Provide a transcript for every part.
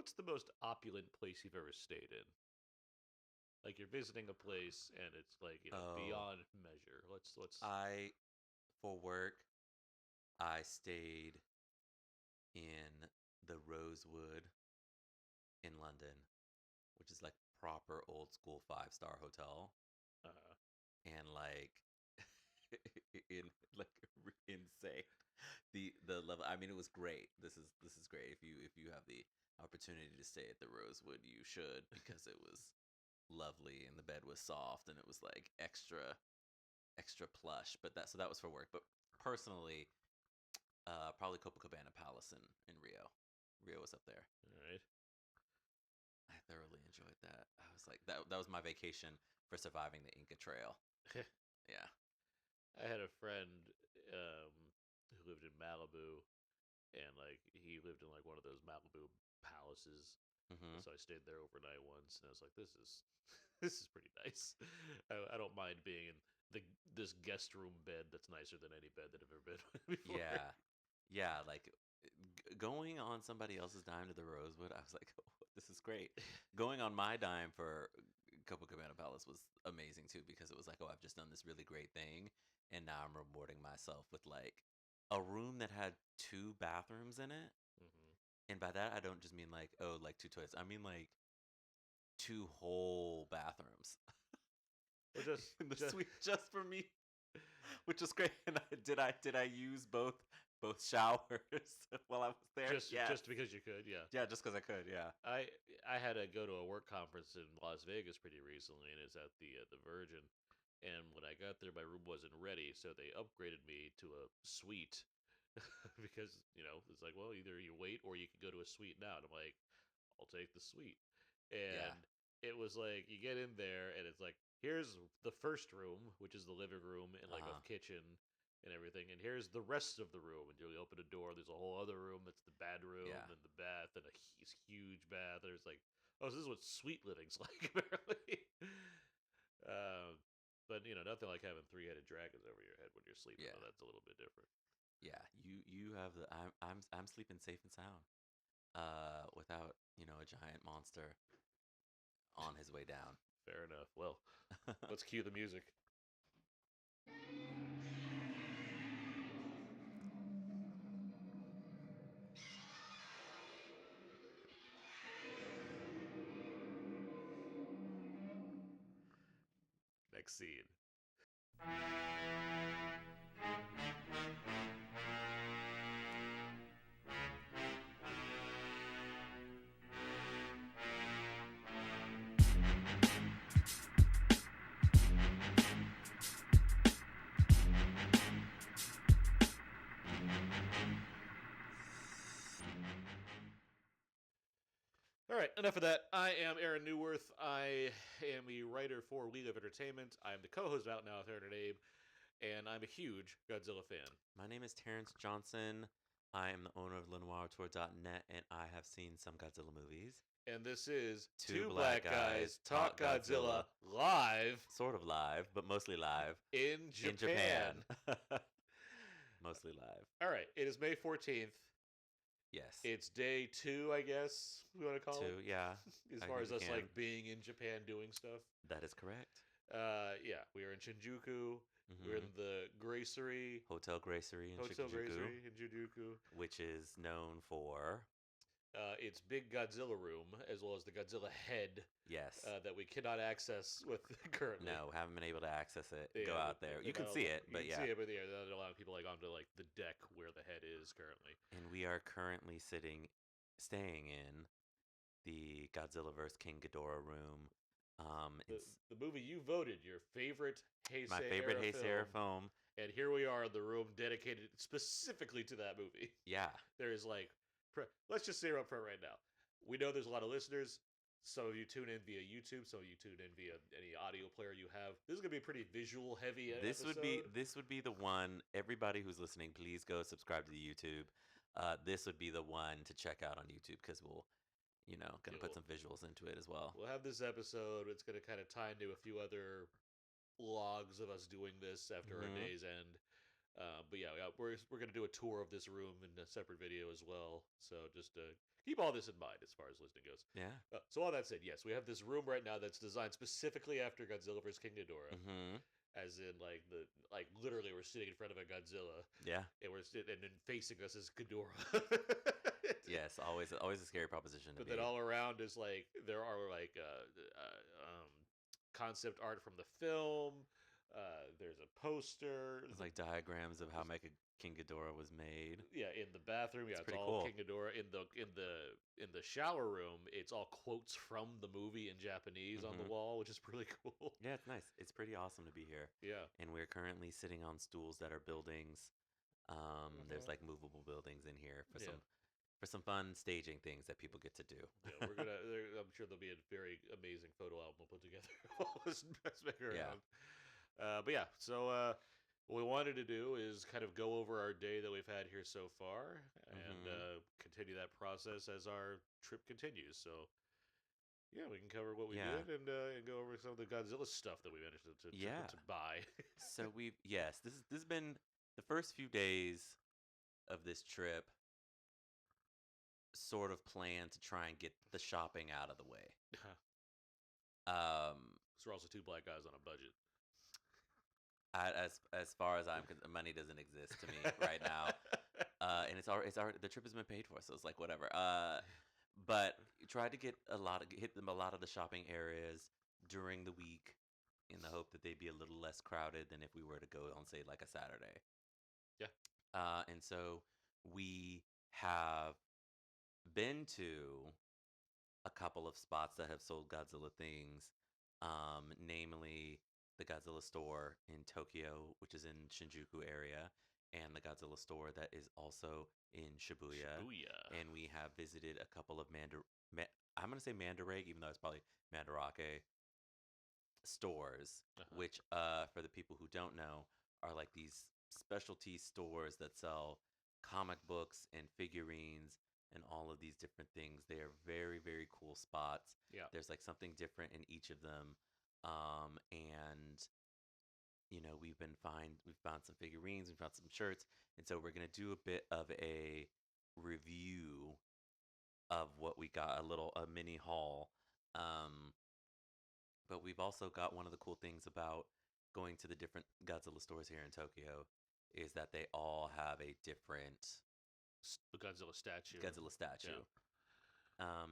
what's the most opulent place you've ever stayed in? Like you're visiting a place and it's like, Oh, beyond measure. Let's I for work I stayed in the Rosewood in London, which is like proper old school 5-star hotel, uh and like insane. The level. I mean, it was great. This is great. If you have the opportunity to stay at the Rosewood, you should because it was lovely and the bed was soft and it was like extra plush. But that was for work. But personally, probably Copacabana Palace in Rio. Rio was up there. all right. I thoroughly enjoyed that. I was like that was my vacation for surviving the Inca Trail. Yeah. I had a friend who lived in Malibu, and like he lived in like one of those Malibu palaces. And Mhm. so I stayed there overnight once, and I was like, "This is, this is pretty nice. I don't mind being in this guest room bed that's nicer than any bed that I've ever been in before." Yeah. Yeah, like going on somebody else's dime to the Rosewood, I was like, oh, this is great. Going on my dime for Copacabana Palace was amazing too because it was like, oh, I've just done this really great thing, and now I'm rewarding myself with like a room that had two bathrooms in it. hmm And by that, I don't just mean like, oh, like two toilets. I mean like two whole bathrooms Well, in the suite just for me, which was great. And did I use both showers while I was there? just Yes. because you could, yeah. Yeah, just because I could. Yeah. I I had to go to a work conference in Las Vegas pretty recently, and it's at the Virgin. And when I got there, my room wasn't ready, so they upgraded me to a suite because it's like, well, either you wait or you can go to a suite now. And I'm like, I'll take the suite. Yeah. And it was like you get in there, and it's like, here's the first room, which is the living room and Uh like a huh. kitchen and everything, and here's the rest of the room. And you open a door, there's a whole other room that's the bedroom Yeah. and the bath and a huge bath. There's like, oh, so this is what sweet living's like apparently. um, but nothing like having three-headed dragons over your head when you're sleeping, though. Yeah. That's a little bit different. Yeah. You have the. I'm sleeping safe and sound. Without a giant monster on his way down. Fair enough. Well, let's cue the music. Next scene. All right, enough of that. I am Aaron Newworth. I am the writer for League of Entertainment. I am the co-host of Out Now with Aaron and Abe, and I'm a huge Godzilla fan. My name is Terence Johnson. I am the owner of LenoirTour.net, and I have seen some Godzilla movies. And this is Two Two black Black guys Guys talk Talk Godzilla, Godzilla live sort of live, but mostly live in in Japan. Japan. Mostly live. All right, it is May 14th. Yes. It's day 2, I guess we want to call Two, it, yeah. as I far think as we us can. like being in Japan doing stuff. That is correct. Yeah, we are in Shinjuku. We're Hmm. in the Gracery, Hotel Gracery in Hotel Shinjuku, Gracery in Shinjuku. which is known for, It's big Godzilla room, as well as the Godzilla head yes. that we cannot access with currently. No, haven't been able to access it. Go Yeah, out there. they're You can not see it, you but can see yeah. it, but yeah, they're not allowing people like onto like the deck where the head is currently. And we are currently staying in the Godzilla vs. King Ghidorah room. The It's the movie you voted your favorite my Heisei favorite era Heisei film, foam. and here we are in the room dedicated specifically to that movie. Yeah, There is like, let's just say up front right now, we know there's a lot of listeners. Some of you tune in via YouTube. Some of you tune in via any audio player you have. This is gonna be a pretty visual heavy episode. this would be the one. Everybody who's listening, please go subscribe to the YouTube. This would be the one to check out on YouTube because we'll, gonna put You'll some visuals into it as well. We'll have this episode. It's gonna kind of tie into a few other logs of us doing this after our Hmm. day's end. But yeah, we're gonna do a tour of this room in a separate video as well. So just keep all this in mind as far as listening goes. Yeah. So all that said, yes, we have this room right now that's designed specifically after Godzilla vs King Ghidorah, Mm-hmm. as in like literally we're sitting in front of a Godzilla, Yeah. and and then facing us is Ghidorah. Yes. Always a scary proposition to But then be. all around is like there are like concept art from the film. There's a poster. It's like diagrams of how Mecha King Ghidorah was made. Yeah, in the bathroom, yeah, It's it's pretty all cool. King Ghidorah. In the shower room, it's all quotes from the movie in Japanese on the Mm-hmm. wall, which is pretty cool. Yeah, it's nice. It's pretty awesome to be here. Yeah. And we're currently sitting on stools that are buildings. There's Uh-huh. like movable buildings in here Yeah. for some fun staging things that people get to do. Yeah, I'm sure there'll be a very amazing photo album put together. All this mess back Yeah. around. But yeah, so what we wanted to do is kind of go over our day that we've had here so far, and Mm-hmm. continue that process as our trip continues. So yeah, we can cover what we Yeah. did and go over some of the Godzilla stuff that we managed Yeah. to buy. So this has been the first few days of this trip sort of planned to try and get the shopping out of the way. Um So we're also two black guys on a budget. as far as money doesn't exist to me right now. And it's already the trip has been paid for, so it's like whatever. But tried to hit them a lot of the shopping areas during the week in the hope that they'd be a little less crowded than if we were to go on, say, like a Saturday. Yeah. And so we have been to a couple of spots that have sold Godzilla things, namely the Godzilla store in Tokyo, which is in Shinjuku area, and the Godzilla store that is also in Shibuya. Shibuya. And we have visited a couple of I'm gonna say Mandarake, even though it's probably Mandarake stores, Uh-huh. which for the people who don't know are like these specialty stores that sell comic books and figurines and all of these different things. They are very, very cool spots. Yeah. There's like something different in each of them. And we've found some figurines, we've found some shirts, and so we're gonna do a bit of a review of what we got, a mini haul. Um, but we've also got one of the cool things about going to the different Godzilla stores here in Tokyo is that they all have a different The Godzilla statue. Godzilla Yeah. statue.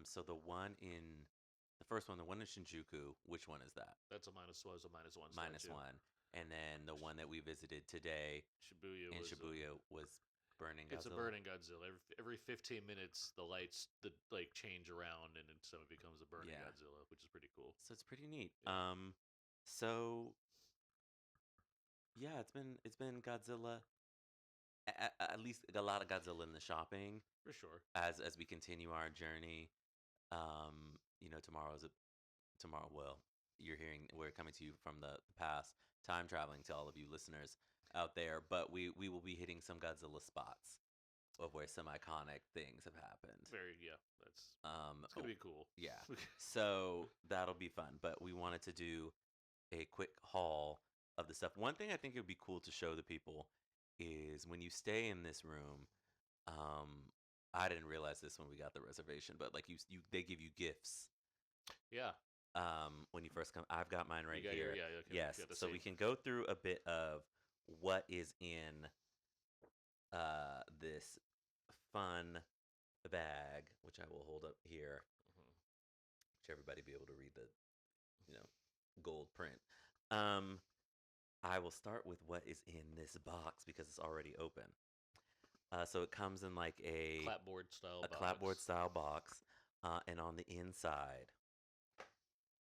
So the first one, the one in Shinjuku, which one is that? That's was a -1 Minus statue. one. And then the one that we visited today Shibuya in was Shibuya was Burning it's a Godzilla. burning Godzilla. Every 15 minutes, the lights like change around, and then suddenly becomes a burning Yeah. Godzilla, which is pretty cool. So it's pretty neat. Yeah. So yeah, it's been Godzilla. At least a lot of Godzilla in the shopping For sure. as we continue our journey. Tomorrow. Well, we're coming to you from the past, time traveling to all of you listeners out there. But we will be hitting some Godzilla spots of where some iconic things have happened. Yeah. That's Um, it's gonna be cool. yeah, so that'll be fun. But we wanted to do a quick haul of the stuff. One thing I think it would be cool to show the people is when you stay in this room. Um, I didn't realize this when we got the reservation, but like they give you gifts. Yeah. When you first come. I've got mine right You got here. okay, Yes, you got the so same. we can go through a bit of what is in this fun bag, which I will hold up here, Mhm. which everybody be able to read the you know gold print. Um, I will start with what is in this box because it's already open. So it comes in like Clapboard style a box. clapboard style box, and on the inside,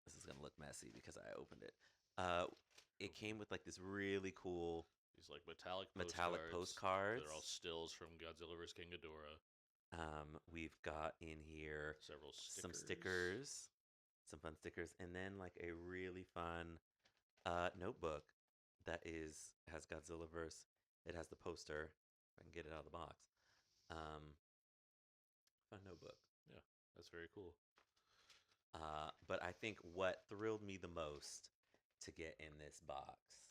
this is gonna look messy because I opened it. It came with like this really cool These like metallic postcards. They're all stills from Godzilla vs King Ghidorah. We've got in here Several some stickers. stickers, some fun stickers, and then like a really fun notebook that has Godzilla verse. It has the poster. If I can get it out of the box. Fun notebook. Yeah, that's very cool. But I think what thrilled me the most to get in this box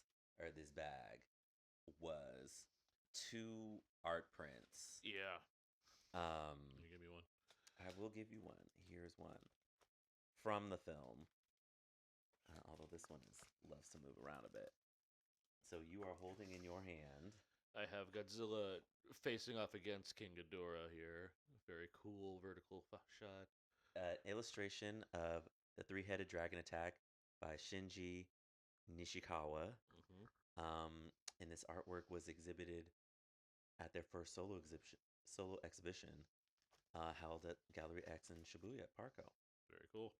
or this bag was 2 art prints. Yeah. Um, Can you give me one? I will give you one. Here's one from the film. Although this one loves to move around a bit. So you are holding in your hand. I have Godzilla facing off against King Ghidorah here. Very cool vertical shot. Illustration of the 3-headed dragon attack by Shinji Nishikawa. And this artwork was exhibited at their first solo exhibition held at Gallery X in Shibuya, Parco. Very cool.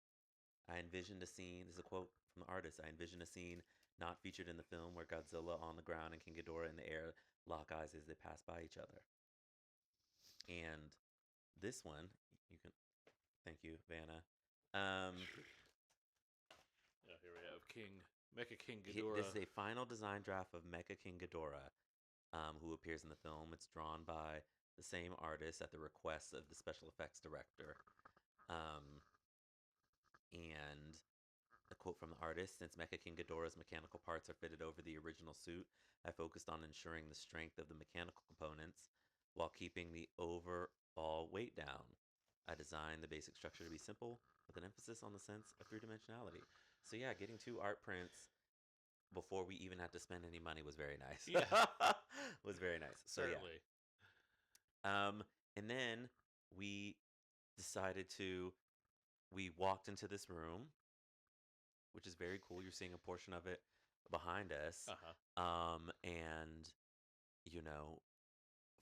I envisioned a scene, this is a quote from the artist, I envisioned a scene not featured in the film where Godzilla on the ground and King Ghidorah in the air lock eyes as they pass by each other. And this one, you can, thank you, Vanna. Yeah, here we have Mecha King Ghidorah. This is a final design draft of Mecha King Ghidorah, who appears in the film. It's drawn by the same artist at the request of the special effects director. And a quote from the artist: since Mecha King Ghidorah's mechanical parts are fitted over the original suit, I focused on ensuring the strength of the mechanical components while keeping the overall weight down. I designed the basic structure to be simple, with an emphasis on the sense of three-dimensionality. So yeah, getting 2 art prints before we even had to spend any money was very nice. Yeah. Was very nice. So Certainly. yeah. And then we walked into this room, which is very cool. You're seeing a portion of it behind us. And, you know,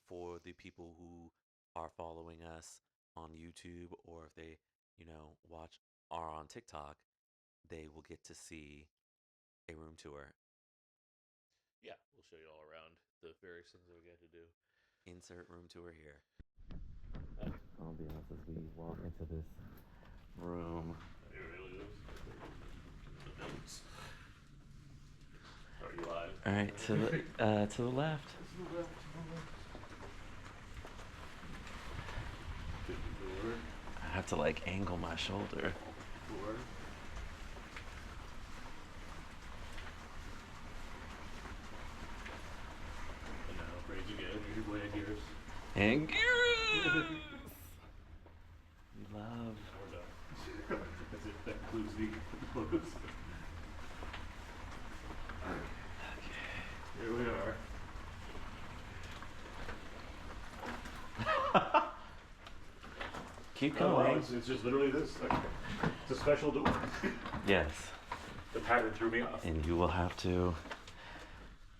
for the people who are following us on YouTube, or if they, are on TikTok, they will get to see a room tour. Yeah, we'll show you all around the various things that we get to do. Insert room tour here. I'll be honest, as we walk into this room. Are you live? All right, to the left. I have to angle my shoulder. And now, praise again, your boy Gears. And Gears! We love. We're done. That's it. That concludes the close. Okay. Here we are. Keep going. Wow, it's just literally this. It's a special door. Yes. The pattern threw me off. And you will have to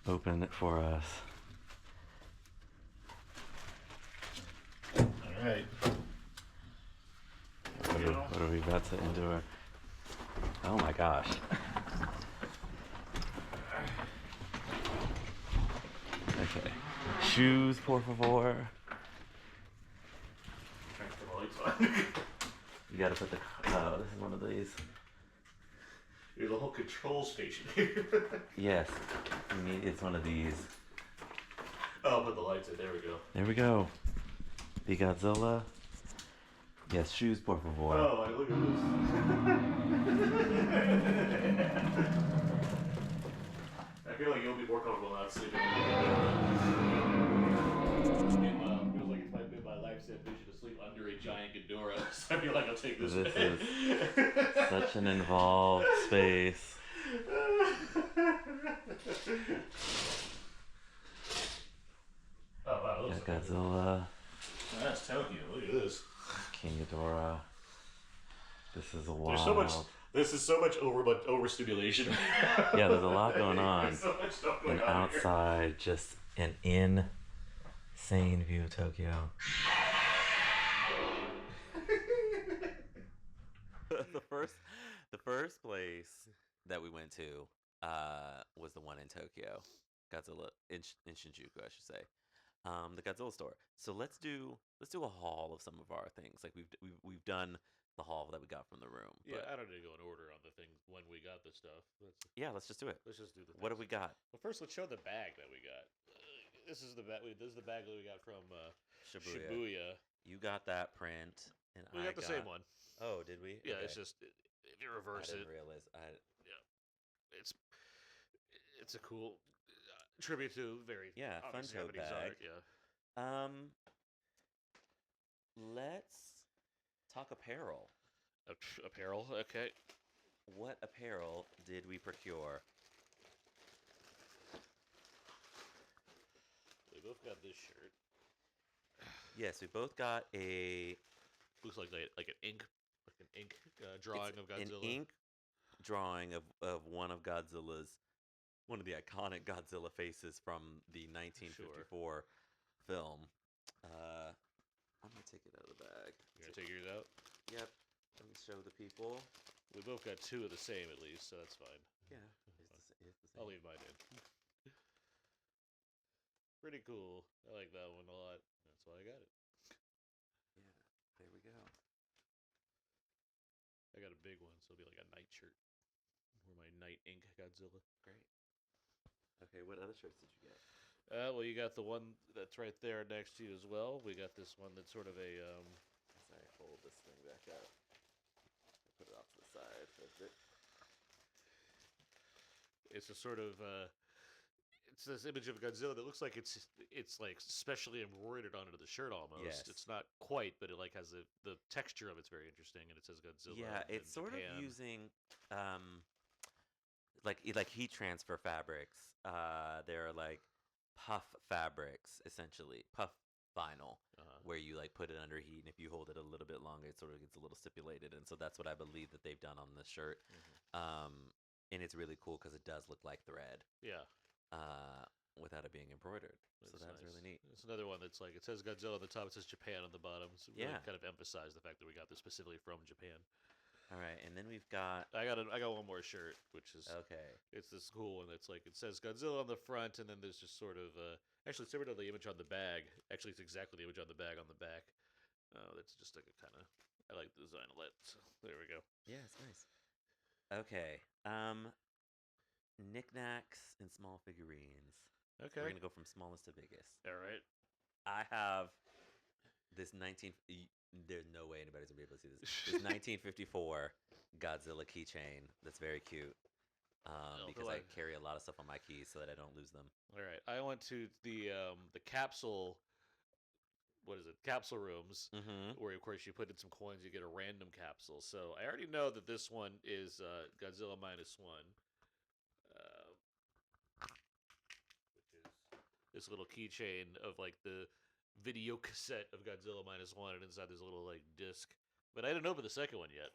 open it for us. All right. What are we about to endure? Oh my gosh. Okay. Shoes, por favor. You gotta put the. Oh, this is one of these. There's a whole control station here. Yes. It's one of these. Oh, I'll put the lights in. There we go. There we go. The Godzilla. Yes, shoes, por favor. Oh, look at this. I feel like you'll be more comfortable not sleeping. Feels like it's been my life's ambition to sleep under a giant Ghidorah. So I feel like I'll take this. This is such an involved space. Oh wow, Yeah, Godzilla. That's Tokyo. Look at this. King Ghidorah. This is a wild. This is so much overstimulation. Yeah, there's a lot going on. There's so much stuff going and on outside, here. just an insane view of Tokyo. the first place that we went to was the one in Tokyo, Godzilla in Shinjuku, I should say. The Godzilla store. So let's do a haul of some of our things. Like we've done the haul that we got from the room. Yeah, I don't need to go in order on the things when we got the stuff. Let's just do it. Let's just do the things. What have we got? Well, first let's show the bag that we got. This is the bag. This is the bag that we got from Shibuya. You got that print, and we got the same one. Oh, did we? Yeah, okay. it's just if you reverse I didn't realize. Yeah, it's a cool. tribute to very fun obviously tote Japanese bag. art. Yeah. Let's talk apparel. Apparel. Okay. What apparel did we procure? We both got this shirt. Yes, we both got a Looks like an ink drawing of Godzilla. An ink drawing of one of the iconic Godzilla faces from the 1954 film. I'm gonna take it out of the bag. You're gonna take yours out? Yep. Let me show the people. We both got two of the same at least, so that's fine. Yeah, it's the same. I'll leave mine in. Pretty cool. I like that one a lot. That's why I got it. Yeah, there we go. I got a big one, so it'll be like a night shirt. Or my night ink Godzilla. Great. Okay, what other shirts did you get? Well, you got the one that's right there next to you as well. We got this one that's sort of a As I hold this thing back up, I put it off to the side. It's a sort of it's this image of Godzilla that looks like it's like specially embroidered onto the shirt almost. Yes. It's not quite, but it like has the texture of it's very interesting, and it says Godzilla. Yeah, it's sort of using like heat transfer fabrics. They're like puff fabrics, essentially puff vinyl, where you like put it under heat, and if you hold it a little bit longer, it sort of gets a little stipulated, and so that's what I believe that they've done on this shirt. And it's really cool because it does look like thread. Yeah. Without it being embroidered. That's So that's nice. really neat. It's another one that's like it says Godzilla on the top, it says Japan on the bottom. So really Yeah. kind of emphasize the fact that we got this specifically from Japan. All right, and then we've got I got one more shirt, which is okay. it's this cool one that's like it says Godzilla on the front, and then there's just sort of actually it's similar to the image on the bag. Actually, it's exactly the image on the bag on the back. That's just like a kind of I like the design a lot. So there we go. Yeah, it's nice. Okay. Knickknacks and small figurines. Okay. We're gonna go from smallest to biggest. All right. I have this 19. There's no way anybody's gonna be able to see this. This 1954 Godzilla keychain that's very cute. Because I carry a lot of stuff on my keys so that I don't lose them. All right. I went to the capsule. What is it? Capsule rooms, where of course you put in some coins, you get a random capsule. So I already know that this one is Godzilla -1, which is this little keychain of like the video cassette of Godzilla -1, and inside there's a little like disc. But I didn't open the second one yet.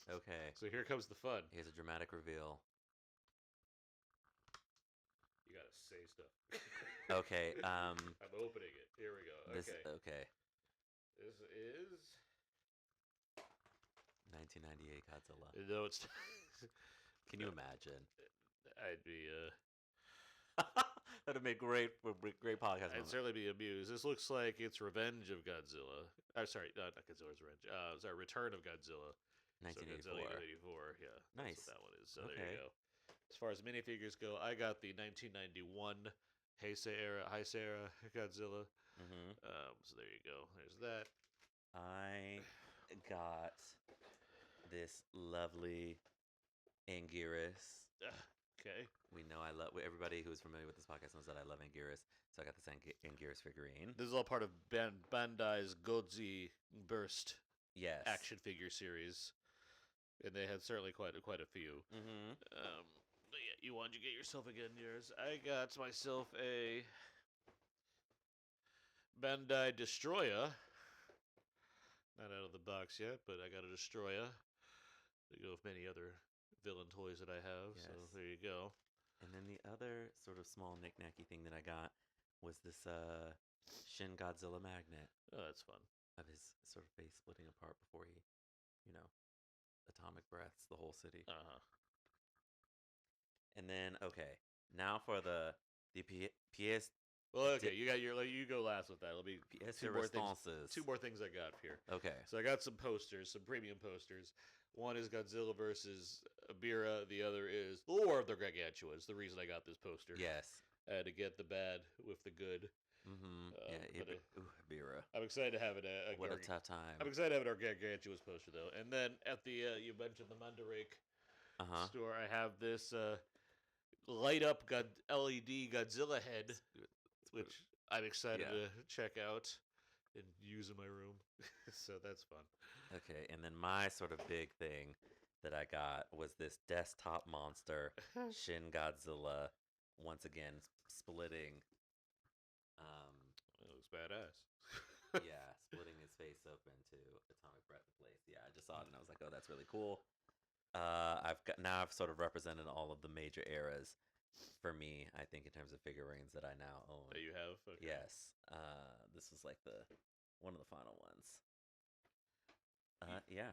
Okay. So here comes the fun. Here's a dramatic reveal. You gotta say stuff. Okay. I'm opening it. Here we go. Okay. Okay. This is 1998 Godzilla. no, it's. Can you imagine? I'd be That'd make great podcast. I'd moment. certainly be amused. This looks like it's Revenge of Godzilla. I'm sorry, not Godzilla's Revenge. Sorry, Return of Godzilla. 1984. So Godzilla 84, yeah. Nice. That's what that one is. So there you go. As far as minifigures go, I got the 1991 Heisei era Godzilla. So there you go. There's that. I got this lovely Anguirus. Okay. We know I love everybody who's familiar with this podcast knows that I love Anguirus, so I got this Anguirus figurine. This is all part of Bandai's Godzi Burst Yes. action figure series, and they had certainly quite a few. But yeah, you wanted to get yourself again yours. I got myself a Bandai Destroyer. Not out of the box yet, but I got a Destroyer. To go with many other villain toys that I have. Yes. So there you go. And then the other sort of small knick-knacky thing that I got was this Shin Godzilla magnet Oh, that's fun. of his sort of face splitting apart before he, atomic breaths the whole city. And then now for the PS. Well, okay, you go last with that. It'll be PS two more responses. Two more things I got here. Okay. So I got some posters, some premium posters. One is Godzilla versus Abira. The other is the War of the Gargantuans. The reason I got this poster. Yes. I had to get the bad with the good. Bira. I'm excited to have it. What a tough time. I'm excited to have it our Gargantuans poster though. And then at the you mentioned the Mandarake store. I have this light up LED Godzilla head, which I'm excited Yeah. to check out and use in my room. So that's fun. Okay, and then my sort of big thing that I got was this desktop monster, Shin Godzilla, once again splitting. It looks badass. Yeah, splitting his face open to atomic breath of place. Yeah, I just saw it and I was like, oh, that's really cool. I've sort of represented all of the major eras for me. I think in terms of figurines that I now own. That you have? Okay. Yes, this was like one of the final ones. Yeah,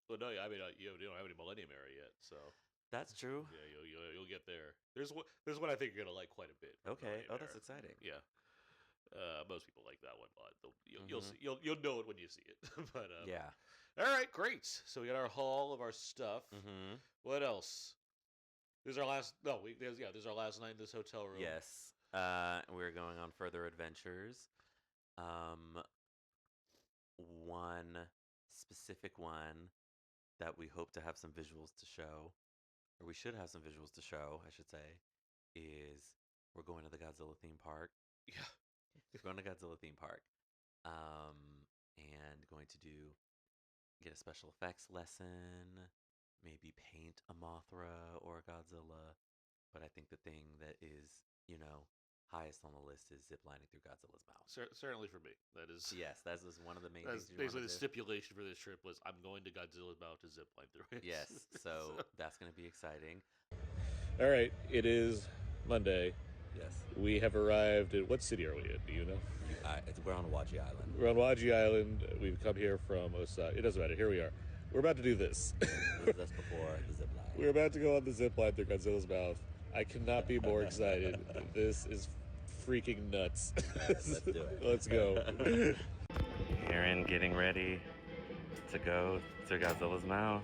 Well, no, I mean, you don't have any Millennium Era yet, so that's true. yeah, you'll get there. There's one I think you're gonna like quite a bit. Okay. Millennium Oh, that's Era. exciting. Yeah. Most people like that one, but you'll Mhm. see, you'll know it when you see it. But Yeah. all right, great. So we got our haul of our stuff. Mm-hmm. What else? This is our last. No, this is our last night in this hotel room. Yes. We're going on further adventures. Um, one specific one that we hope to have some visuals to show, or we should have some visuals to show, I should say, is we're going to the Godzilla theme park. Yeah. We're going to Godzilla theme park. And going to get a special effects lesson, maybe paint a Mothra or a Godzilla. But I think the thing that is, highest on the list is ziplining through Godzilla's mouth. Certainly for me, that is. Yes, that is one of the main That's things you basically want the to do. stipulation for this trip was I'm going to Godzilla's mouth to zip line through it. Yes, so that's going to be exciting. All right, it is Monday. Yes. We have arrived at what city are we in? Do you know? We're on Awaji Island. We're on Waji Island. We've come here from Osaka. It doesn't matter. Here we are. We're about to do this. That's before the zip line. We're about to go on the zip line through Godzilla's mouth. I cannot be more excited. This is freaking nuts. Let's do it. Let's go. Aaron getting ready to go to Godzilla's mouth.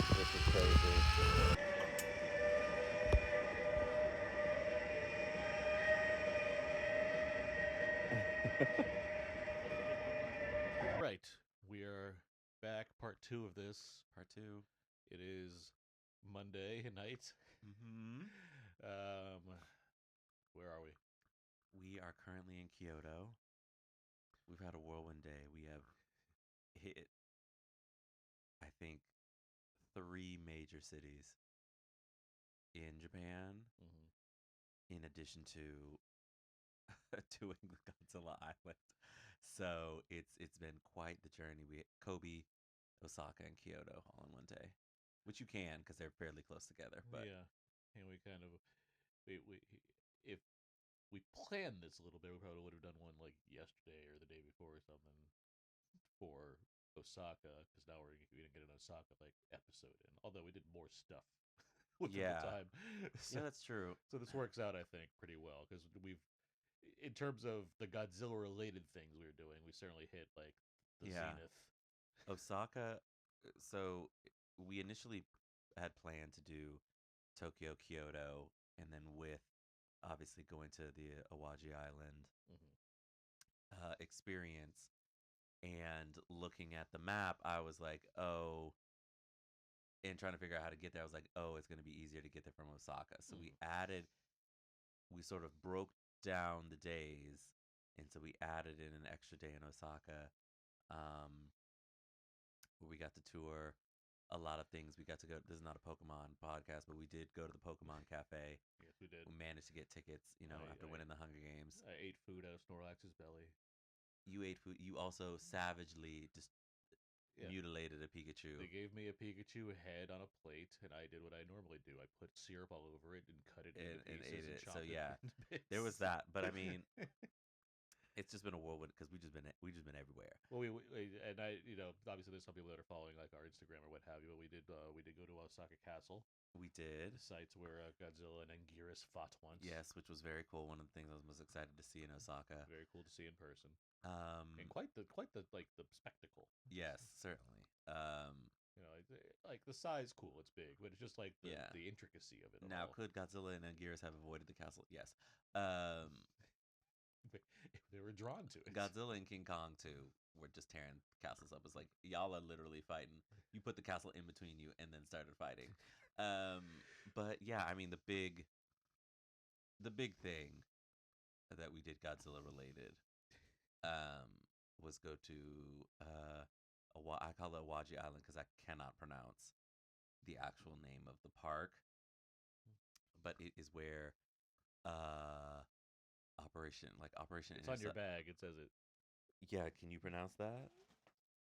This is crazy. Right. We are back. Part 2 of this. Part 2. It is Monday night. Mm-hmm. Where are we? We are currently in Kyoto. We've had a whirlwind day. We have hit, I think, 3 major cities in Japan, in addition to doing the Godzilla Island. So it's been quite the journey. We Kobe, Osaka, and Kyoto all in one day, which you can because they're fairly close together. But yeah, and we kind of we if we planned this a little bit, we probably would have done one like yesterday or the day before or something for Osaka, because now we didn't get an Osaka like episode in. Although we did more stuff within the time. So, yeah, that's true. So this works out, I think, pretty well because we've, in terms of the Godzilla-related things we were doing, we certainly hit like the zenith. Osaka. So we initially had planned to do Tokyo, Kyoto, and then with obviously going to the Awaji Island experience and looking at the map, I was like, oh, and trying to figure out how to get there, I was like, oh, it's going to be easier to get there from Osaka. So we sort of broke down the days, and so we added in an extra day in Osaka, where we got to tour a lot of things. We got to go. This is not a Pokemon podcast, but we did go to the Pokemon Cafe. Yes, we did. We managed to get tickets, after winning the Hunger Games. I ate food out of Snorlax's belly. You ate food. You also savagely just mutilated a Pikachu. They gave me a Pikachu head on a plate, and I did what I normally do. I put syrup all over it and cut it into pieces ate it. chopped So it yeah, into bits. there was that. But I mean, it's just been a whirlwind because we just been everywhere. Well, and I, obviously there's some people that are following like our Instagram or what have you. But we did go to Osaka Castle. We did. The sites where Godzilla and Anguirus fought once. Yes, which was very cool. One of the things I was most excited to see in Osaka. Very cool to see in person. And quite the like the spectacle. Yes, certainly. like the size, cool, it's big, but it's just like Yeah. the intricacy of it Now, all. could Godzilla and Anguirus have avoided the castle? Yes. Um, They were drawn to it. Godzilla and King Kong too were just tearing castles up. It's like y'all are literally fighting. You put the castle in between you and then started fighting. But yeah, I mean the big thing that we did Godzilla related was go to I call it Awaji Island because I cannot pronounce the actual name of the park, but it is where Operation It's on your bag. It says it. Yeah, can you pronounce that?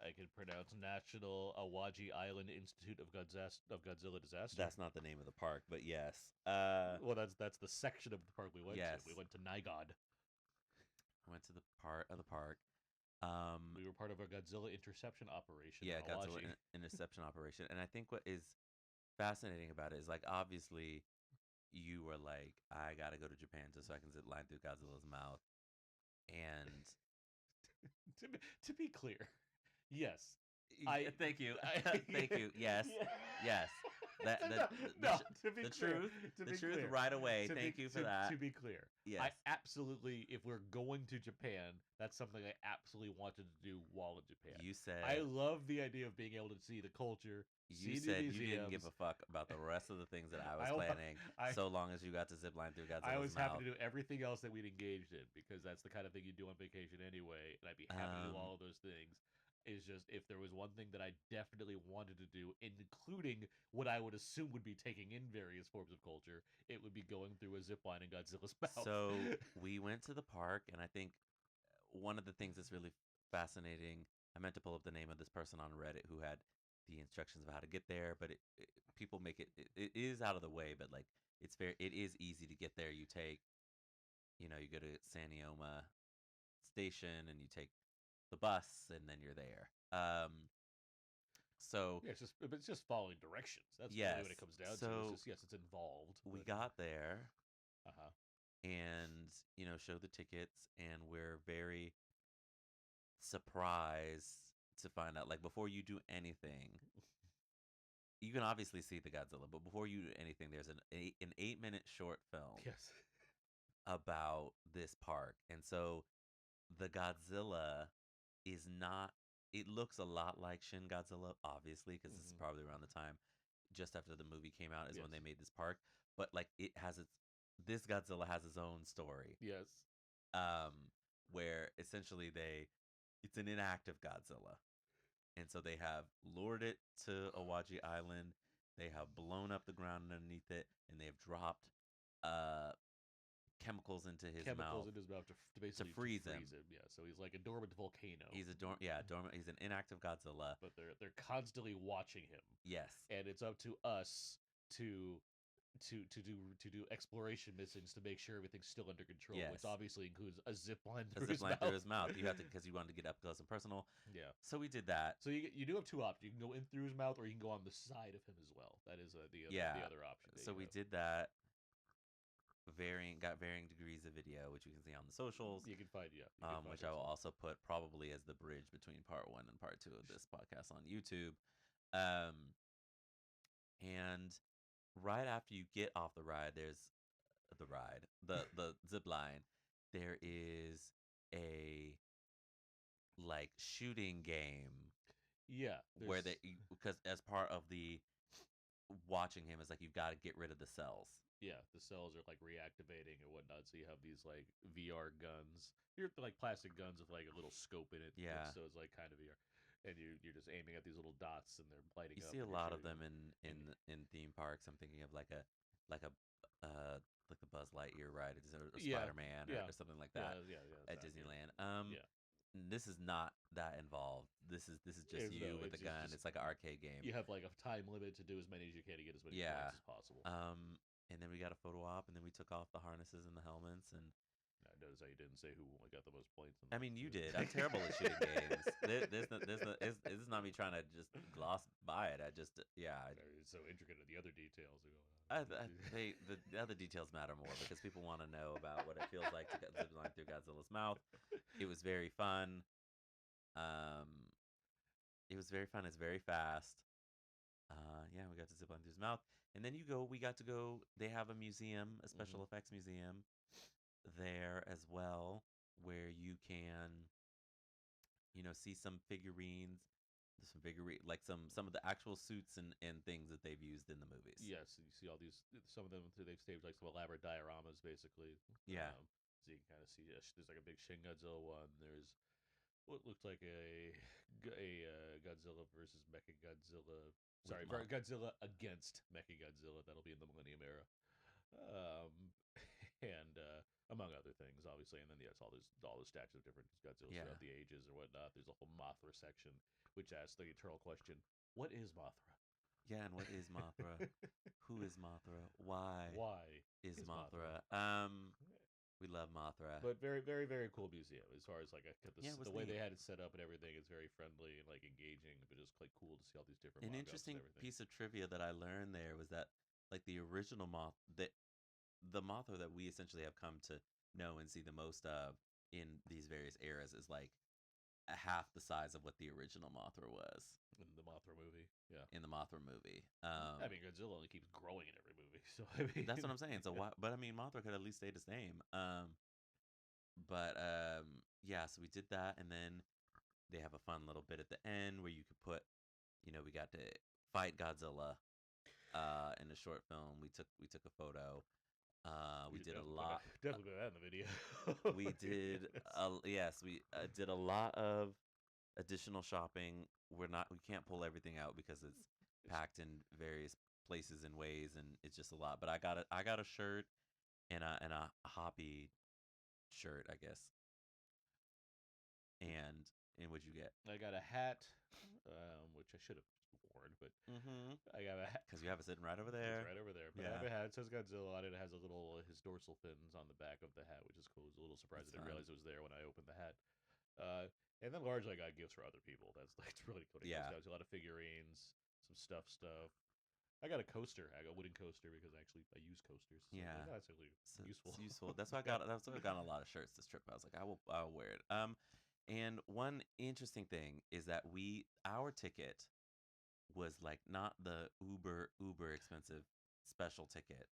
I can pronounce National Awaji Island Institute of Godzilla Disaster. That's not the name of the park, but yes. Well, that's the section of the park we went Yes. to. We went to Nigod. I went to the part of the park. We were part of a Godzilla interception operation. Yeah, in Godzilla Awaji. interception operation, and I think what is fascinating about it is like obviously you were like, I gotta go to Japan just so I can zip line through Godzilla's mouth, and to be clear, yes. Thank you, thank you. Yes, Yeah. yes. The truth right away. Thank you for that. To be clear, Yes. I absolutely, if we're going to Japan, that's something I absolutely wanted to do while in Japan. You said I love the idea of being able to see the culture. You see said the you didn't give a fuck about the rest of the things that I was planning, so long as you got to zip line through Godzilla's I was mouth. happy to do everything else that we'd engaged in because that's the kind of thing you do on vacation anyway, and I'd be happy to do all of those things. Is just if there was one thing that I definitely wanted to do, including what I would assume would be taking in various forms of culture, it would be going through a zip line in Godzilla's mouth. So we went to the park, and I think one of the things that's really fascinating. I meant to pull up the name of this person on Reddit who had the instructions of how to get there, but people make it is out of the way, but like it is easy to get there. You take, you go to Sanioma station and you take the bus, and then you're there. So yeah, it's just following directions. That's really what it comes down to. It's just, it's involved. We got there, uh-huh. and showed the tickets, and we're very surprised to find out, like, before you do anything, you can obviously see the Godzilla, but before you do anything, there's an 8-minute short film. Yes. About this park. And so the Godzilla is not, it looks a lot like Shin Godzilla, obviously, because this is probably around the time just after the movie came out is when they made this park. But like this Godzilla has its own story. Yes. Where essentially it's an inactive Godzilla. And so they have lured it to Awaji Island. They have blown up the ground underneath it, and they have dropped chemicals into his mouth to basically freeze him. Yeah, so he's like a dormant volcano. He's dormant. He's an inactive Godzilla. But they're constantly watching him. Yes, and it's up to us to do exploration missions to make sure everything's still under control. Yes. Which obviously includes a zip line through his mouth. You have to, because you wanted to get up close and personal. Yeah. So we did that. So you do have two options. You can go in through his mouth, or you can go on the side of him as well. That is the other option. So we did that. Got varying degrees of video, which you can see on the socials. You can find, which I will also put probably as the bridge between part 1 and part 2 of this podcast on YouTube. And right after you get off the ride, there's the zip line. There is a like shooting game. Yeah, where because as part of the watching him is like you've got to get rid of the cells. Yeah, the cells are like reactivating and whatnot. So you have these like VR guns. You're like plastic guns with like a little scope in it. Yeah. So it's like kind of VR, and you're just aiming at these little dots and they're lighting up. You see a lot of them in theme parks. I'm thinking of like the Buzz Lightyear ride, or Spider-Man or something like that. At Disneyland. This is not that involved. This is just you with a gun. It's like an arcade game. You have like a time limit to do as many as you can to get as many points as possible. And then we got a photo op, and then we took off the harnesses and the helmets. And I noticed how you didn't say who got the most points. I mean, you did. I'm terrible at shooting games. This is not me trying to just gloss by it. It's so intricate in the other details. The other details matter more because people want to know about what it feels like to zip line through Godzilla's mouth. It was very fun. It's very fast. Yeah, we got to zip line through his mouth, and then we got to go. They have a museum, a special Mhm. effects museum there as well, where you can, see some figurines, like some of the actual suits and things that they've used in the movies. Yes, you see all these. Some of them they've staged like some elaborate dioramas, basically. Yeah, So you can kind of see. There's like a big Shin Godzilla one. There's what looks like a Godzilla versus Mecha Godzilla. with Sorry, Godzilla against Mecha Godzilla. That'll be in the Millennium Era. Um, and among other things, obviously. And then yes, all those statues of different Godzillas yeah, throughout the ages and whatnot. There's a whole Mothra section, which asks the eternal question: what is Mothra? yeah. And what is Mothra? Who is Mothra? Why Why is is Mothra? Mothra? We love Mothra. But very, very, very cool museum as far as like Yeah, it the was way they neat. had it set up and everything is very friendly and like engaging, but just like cool to see all these different An mock-ups and interesting everything. piece of trivia that I learned there was that, like, the original the Mothra that we essentially have come to know and see the most of in these various eras is like half the size of what the original Mothra was In the Mothra movie, yeah. in the Mothra movie. I mean, Godzilla only keeps growing in every movie, so I mean, That's what I'm saying. So yeah. why? But I mean, Mothra could at least stay the same. But yeah. So we did that, and then they have a fun little bit at the end where you could put, we got to fight Godzilla. In a short film, we took a photo. We We should did a definitely put that lot. definitely put that in the video. We did. Yes, we did a lot of additional shopping. We can't pull everything out because it's It's packed in various places and ways, and it's just a lot. But I got a shirt and a hoppy shirt, I guess. And what'd you get? I got a hat, which I should have worn, but Mm-hmm. I got a hat. Because you have it sitting right over It's there. right over there. But I have Yeah, a hat. It says Godzilla on it. It has a little his dorsal fins on the back of the hat, which is cool. I was a little surprised that's I didn't fun. realize it was there when I opened the hat. And then largely I got gifts for other people. That's like it's really what it comes Yeah, down to. A lot of figurines, some stuff. I got a coaster. I got a wooden coaster because I use coasters. So I was like, yeah. oh, that's actually So useful. it's useful. That's why I Yeah. got. That's why I got a lot of shirts this trip. I was like, I'll wear it. And one interesting thing is that our ticket was like not the uber expensive special ticket.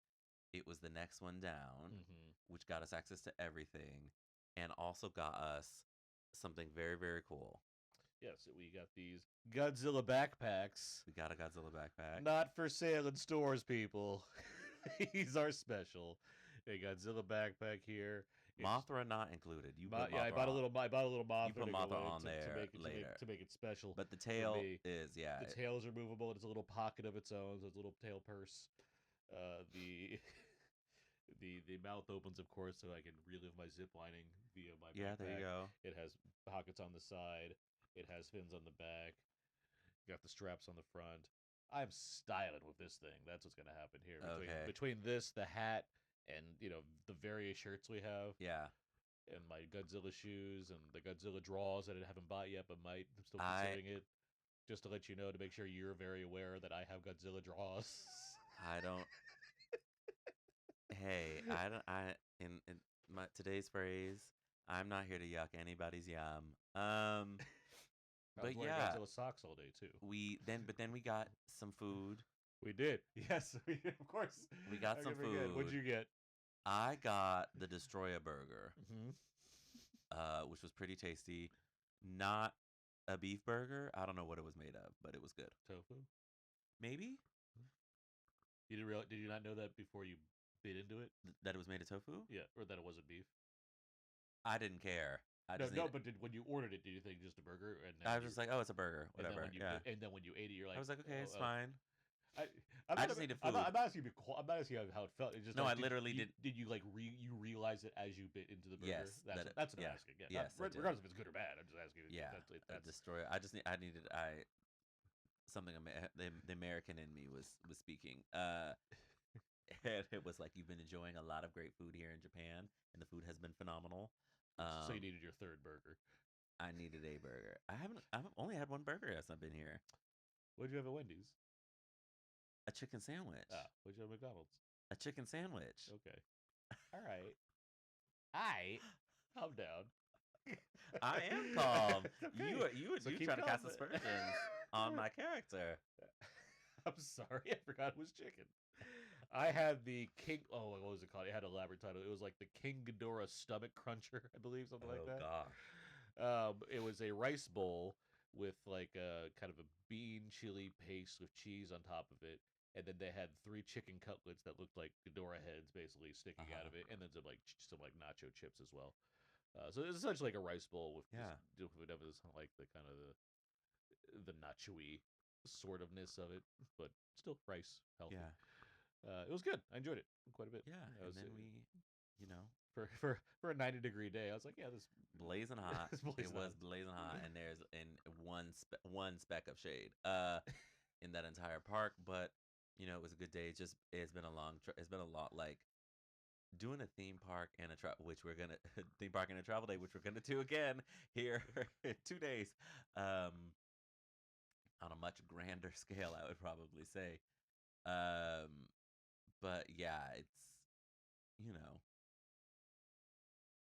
It was the next one down, Hmm. which got us access to everything, and also got us something very very cool. Yeah, so we got these Godzilla backpacks. We got a Godzilla backpack. Not for sale in stores, people. These are special. A Godzilla backpack here. It's Mothra not included. You put yeah. I Mothra bought a on. little. I bought a little You Mothra put to go Mothra with it on to there make it later. to make it special But the for tail me. is The tail is removable. It's a little pocket of its own. So it's a little tail purse. The the mouth opens, of course, so I can relive my zip lining via my yeah. There you backpack. go. It has pockets on the side. It has fins on the back. Got the straps on the front. I'm styling with this thing. That's what's gonna happen here. Okay. Between this, the hat, and the various shirts we have, Yeah. and my Godzilla shoes, and the Godzilla draws that I haven't bought yet, but might. I'm still I considering it. Just to let you know, to make sure you're very aware that I have Godzilla draws. I don't. Hey, I don't. In my today's phrase, I'm not here to yuck anybody's yum. I was But wearing yeah, Godzilla socks all day too. but then we got some food. We did. Yes, of course. We got I some can forget. What'd food. you get? I got the Destroyer burger, Mm-hmm. which was pretty tasty. Not a beef burger. I don't know what it was made of, but it was good. Tofu. Maybe You didn't realize? Did you not know that before you bit into it? that it was made of tofu. Yeah, or that it wasn't beef. I didn't care. I No, just need no. it. But when you ordered it, did you think just a burger? And then I when was you just like, oh, it's a burger, whatever. Yeah. and then when you ate it, you're I like, was like, okay, oh, it's fine. I, I'm I not. just needed I'm not. food. I'm not asking you. I'm not asking you how it felt. It's just No, like, I literally did. did you like you realize it as you bit into the burger? Yes, That's what I'm yeah, asking. Yeah, yes, I did. regardless if it's good or bad. I'm just asking. Yeah, a That's destroyer. I needed something. The American in me was speaking. And it was like you've been enjoying a lot of great food here in Japan, and the food has been phenomenal. so you Um, needed your third burger. I needed a burger. I've only had one burger since I've been here. What'd you have at Wendy's? A chicken sandwich. Ah, what'd you have at McDonald's? A chicken sandwich. Okay. All right. I calm down. I am calm. It's okay. You So you keep trying to calm. cast aspersions on my character. I'm sorry, I forgot it was chicken. I had the king. Oh, what was it called? It had an elaborate title. It was like the King Ghidorah Stomach Cruncher, I believe, something like Oh that. gosh. It was a rice bowl with like a kind of a bean chili paste with cheese on top of it, and then they had 3 chicken cutlets that looked like Ghidorah heads, basically sticking out of it, and then some nacho chips as well. So it's essentially like a rice bowl with Yeah. just whatever is like the kind of the nacho-y sort ofness of it, but still rice, healthy. Yeah. It was good. I enjoyed it quite a bit. Yeah. I And was then we, you know, for a 90-degree day. I was like, yeah, this blazing hot. this It blazing was hot. blazing hot, and there's one speck of shade in that entire park. But it was a good day. It's been a it's been a lot like doing a theme park and which we're gonna theme park and a travel day, which we're gonna do again here in 2 days. On a much grander scale, I would probably say. Um, but yeah, you know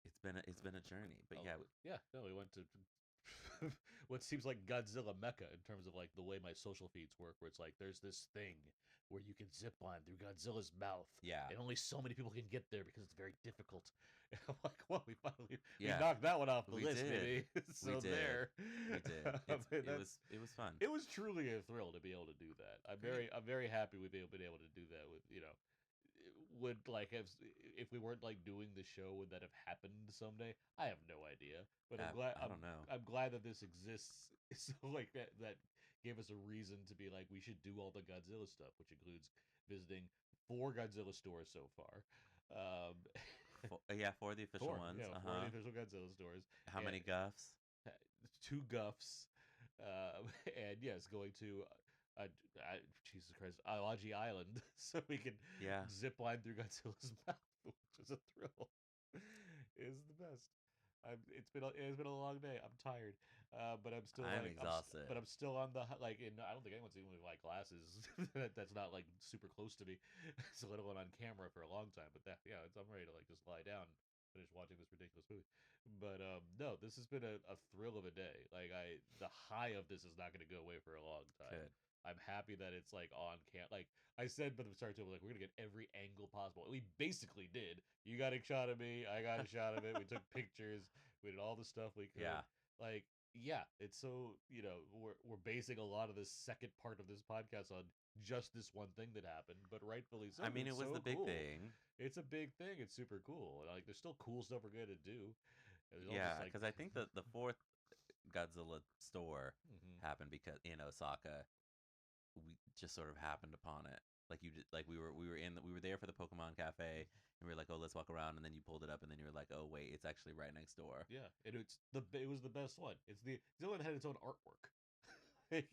it's been a journey. But Oh, yeah, yeah. No, we went to what seems like Godzilla Mecca in terms of like the way my social feeds work, where it's like there's this thing where you can zip line through Godzilla's mouth, yeah, and only so many people can get there because it's very difficult. And I'm like, well, we yeah. knocked that one off the We list, did. baby. We So did. there, We did. It was fun. it was truly a thrill to be able to do that. Great. I'm very happy we've been able to do that with would like have if we weren't like doing the show, would that have happened someday? I have no idea, but I don't know. I'm glad that this exists. So like that gave us a reason to be like we should do all the Godzilla stuff, which includes visiting 4 Godzilla stores so far. Um, Yeah, for the official 4, ones. yeah, 4 of the official Godzilla stores, How and many guffs? 2 Guffs, and yes, going to Jesus Christ, Alaji Island, so we can Yeah, zip line through Godzilla's mouth, which was a thrill. Is the best. It's been a long day. I'm tired, but I'm still I'm like exhausted. but I'm still on the like. And I don't think anyone's even with my glasses. That's not like super close to me, so let alone on camera for a long time. But I'm ready to like just lie down, finish watching this ridiculous movie. But no, this has been a thrill of a day. Like the high of this is not going to go away for a long time. Good. I'm happy that it's like on cam. Like I said, but the start to it, like we're gonna get every angle possible. We basically did. You got a shot of me. I got a shot of it. We took pictures. We did all the stuff we could. Yeah. Like yeah, it's so we're basing a lot of this second part of this podcast on just this one thing that happened, but rightfully so. I mean, it It's was so the big cool. thing. It's a big thing. It's super cool. Like there's still cool stuff we're gonna do. There's all Yeah, just like because I think that the fourth Godzilla store Mhm. happened because in Osaka, we just sort of happened upon it. Like like we were there for the Pokemon Cafe, and we were like, oh, let's walk around, and then you pulled it up, and then you were like, oh wait, it's actually right next door. Yeah, and it was the best one. The one that had its own artwork.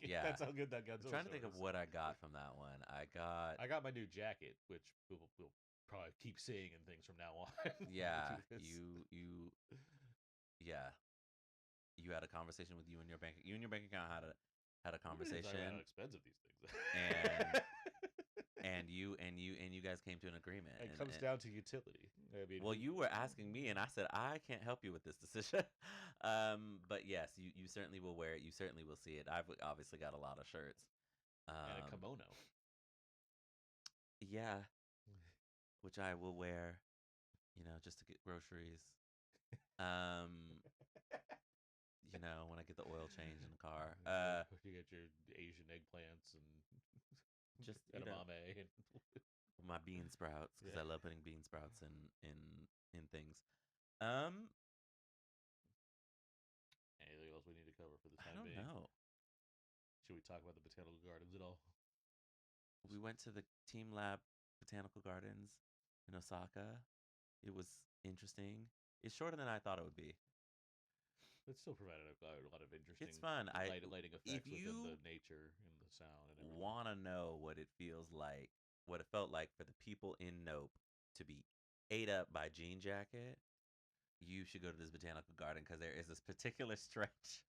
Yeah, That's how good that I'm Godzilla trying to show think of is. what I got from that one. I got my new jacket, which we'll probably keep seeing in things from now on. Yeah, Do this. yeah, you had a conversation with you and your bank account had a We didn't even talk about how conversation, expensive these things. and and you guys came to an agreement. It comes down to utility. I mean, Well, you were asking me, and I said I can't help you with this decision. But yes, you certainly will wear it. You certainly will see it. I've obviously got a lot of shirts. and a Um, kimono. yeah, which I will wear, just to get groceries. Um, when I get the oil change in the car. You get your Asian eggplants and Just edamame and my bean sprouts because yeah. I love putting bean sprouts in things. Um, Anything else we need to cover for the I time don't being? know. Should we talk about the botanical gardens at all? We went to the Team Lab Botanical Gardens in Osaka. It was interesting. It's shorter than I thought it would be. It still provided a lot of interesting It's fun. lighting If effects within you the nature and the sound and everything. want to know what it feels like, what it felt like for the people in Nope to be ate up by Jean Jacket, you should go to this botanical garden because there is this particular stretch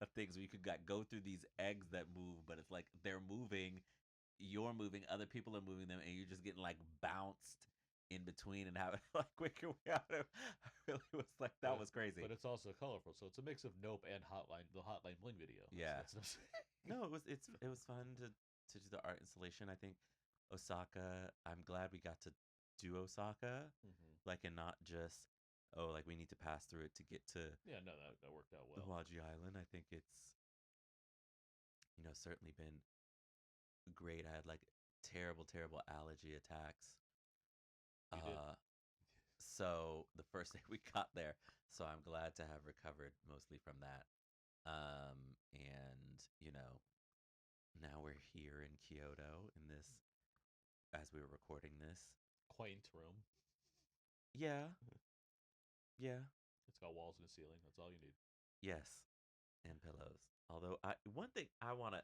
of things where you could go through these eggs that move, but it's like they're moving, you're moving, other people are moving them, and you're just getting like bounced in between and having like quick your way out of. I really was like that was crazy. But it's also colorful, so it's a mix of Nope and the Hotline Bling video. Yeah. That's No, it was fun to do the art installation. I think Osaka. I'm glad we got to do Osaka, like, and not just like we need to pass through it to get to Yeah, no, that worked out well. Hawaii Island. I think it's certainly been great. I had like terrible allergy attacks. You did. So the first day we got there, so I'm glad to have recovered mostly from that. And now we're here in Kyoto in this, as we were recording this. Quaint room. Yeah. Yeah. It's got walls and a ceiling. That's all you need. Yes. And pillows. Although one thing I want to.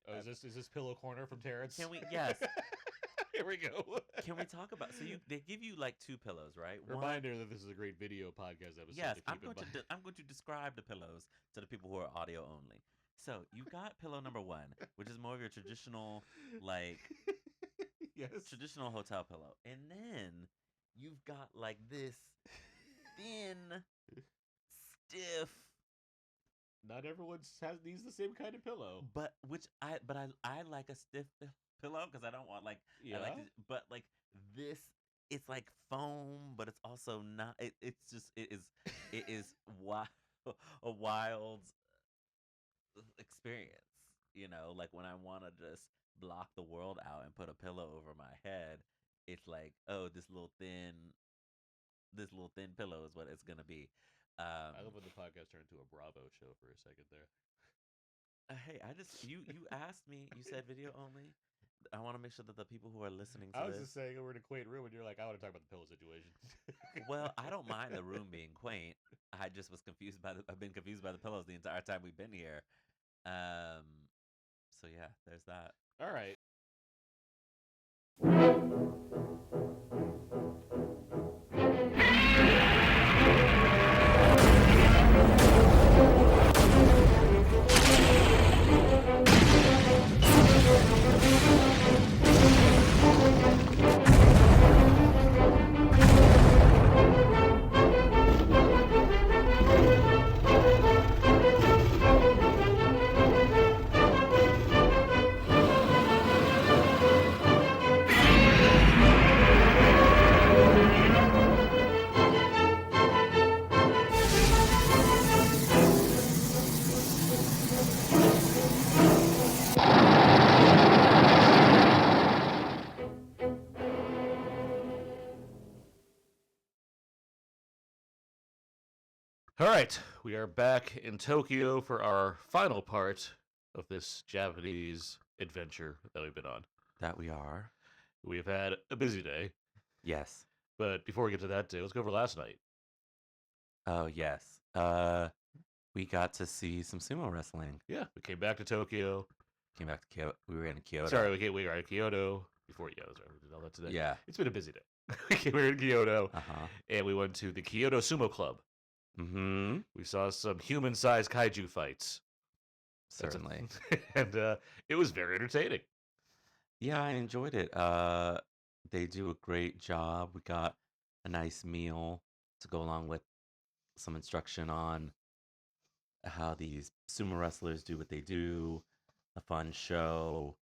Oh, is this pillow corner from Terrence? Can we? Yes. Here we go. Can we talk about? So they give you like 2 pillows, right? Reminder that this is a great video podcast episode. Yes, I'm going to describe the pillows to the people who are audio only. So you got pillow number 1, which is more of your traditional, like, yes, traditional hotel pillow, and then you've got like this thin, stiff. Not everyone needs the same kind of pillow. But I like a stiff pillow because I don't want like yeah. but like this, it's like foam, but it's also not. It is a wild experience. Like when I want to just block the world out and put a pillow over my head, it's like, oh, this little thin pillow is what it's gonna be. I love when the podcast turned into a Bravo show for a second there. Hey, I just you asked me. You said video only. I want to make sure that the people who are listening to I was this, just saying we're in a quaint room, and you're like, I want to talk about the pillow situation. Well, I don't mind the room being quaint. I just was confused I've been confused by the pillows the entire time we've been here. So yeah, there's that. All right. All right, we are back in Tokyo for our final part of this Japanese adventure that we've been on. That we are. We've had a busy day. Yes. But before we get to that day, let's go over last night. Oh, yes. We got to see some sumo wrestling. Yeah, we came back to Tokyo. Came back to Kyoto. We were in Kyoto. Sorry, we were in Kyoto before. Yeah, that's right. We did all that today. Yeah. It's been a busy day. We were in Kyoto, and we went to the Kyoto Sumo Club. Mm-hmm. We saw some human-sized kaiju fights. Certainly. And it was very entertaining. Yeah, I enjoyed it. They do a great job. We got a nice meal to go along with some instruction on how these sumo wrestlers do what they do. A fun show.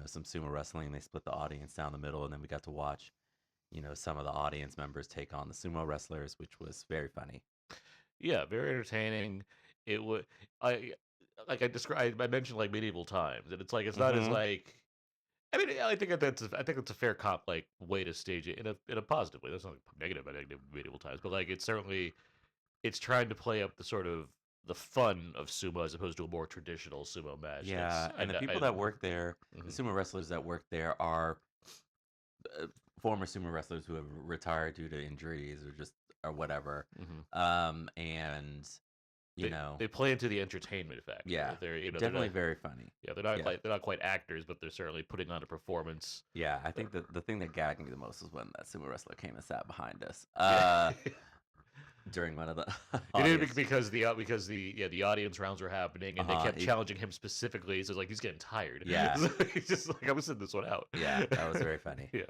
Some sumo wrestling. They split the audience down the middle, and then we got to watch, some of the audience members take on the sumo wrestlers, which was very funny. Yeah, very entertaining. It would, I mentioned like medieval times, and it's like it's not as like. I mean, I think that's a fair comp way to stage it in a positive way. That's not negative about medieval times, but like it's trying to play up the sort of the fun of sumo as opposed to a more traditional sumo match. Yeah, and the people that work there, the sumo wrestlers that work there are former sumo wrestlers who have retired due to injuries or whatever. And they play into the entertainment factor. Yeah, they're definitely very funny. Yeah, they're not quite actors, but they're certainly putting on a performance. Yeah, I think the thing that gagged me the most was when that sumo wrestler came and sat behind us. During one of the it did because the audience rounds were happening and they kept challenging him specifically. So it's like he's getting tired. Yeah, so he's just like, I'm sitting this one out. Yeah, that was very funny. Yeah,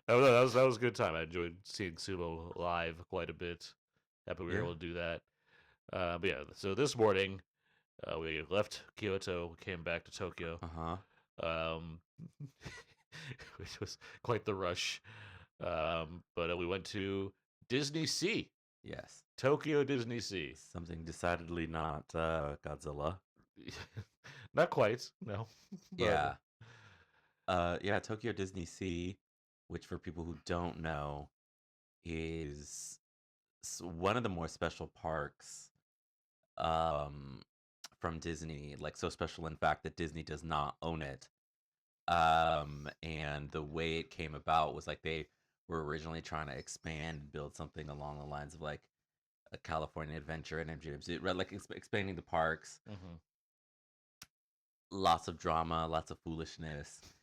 that was a good time. I enjoyed seeing sumo live quite a bit. Happy we were able to do that. But yeah, so this morning we left Kyoto, came back to Tokyo. um, which was quite the rush. But we went to Disney Sea, Yes. Tokyo Disney Sea. Something decidedly not Godzilla. Not quite, no, but Yeah. Yeah, Tokyo Disney Sea, which for people who don't know, is one of the more special parks um from Disney, like so special in fact that Disney does not own it. And the way it came about was like they were originally trying to expand and build something along the lines of like a California Adventure and MGM, like expanding the parks. mhm. Lots of drama, lots of foolishness.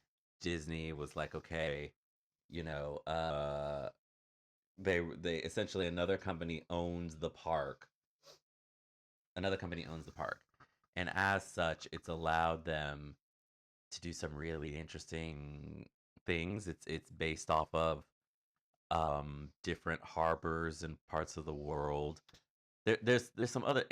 Disney was like, okay, you know, they essentially another company owns the park. Another company owns the park, and as such, it's allowed them to do some really interesting things. It's based off of different harbors and parts of the world. There's some other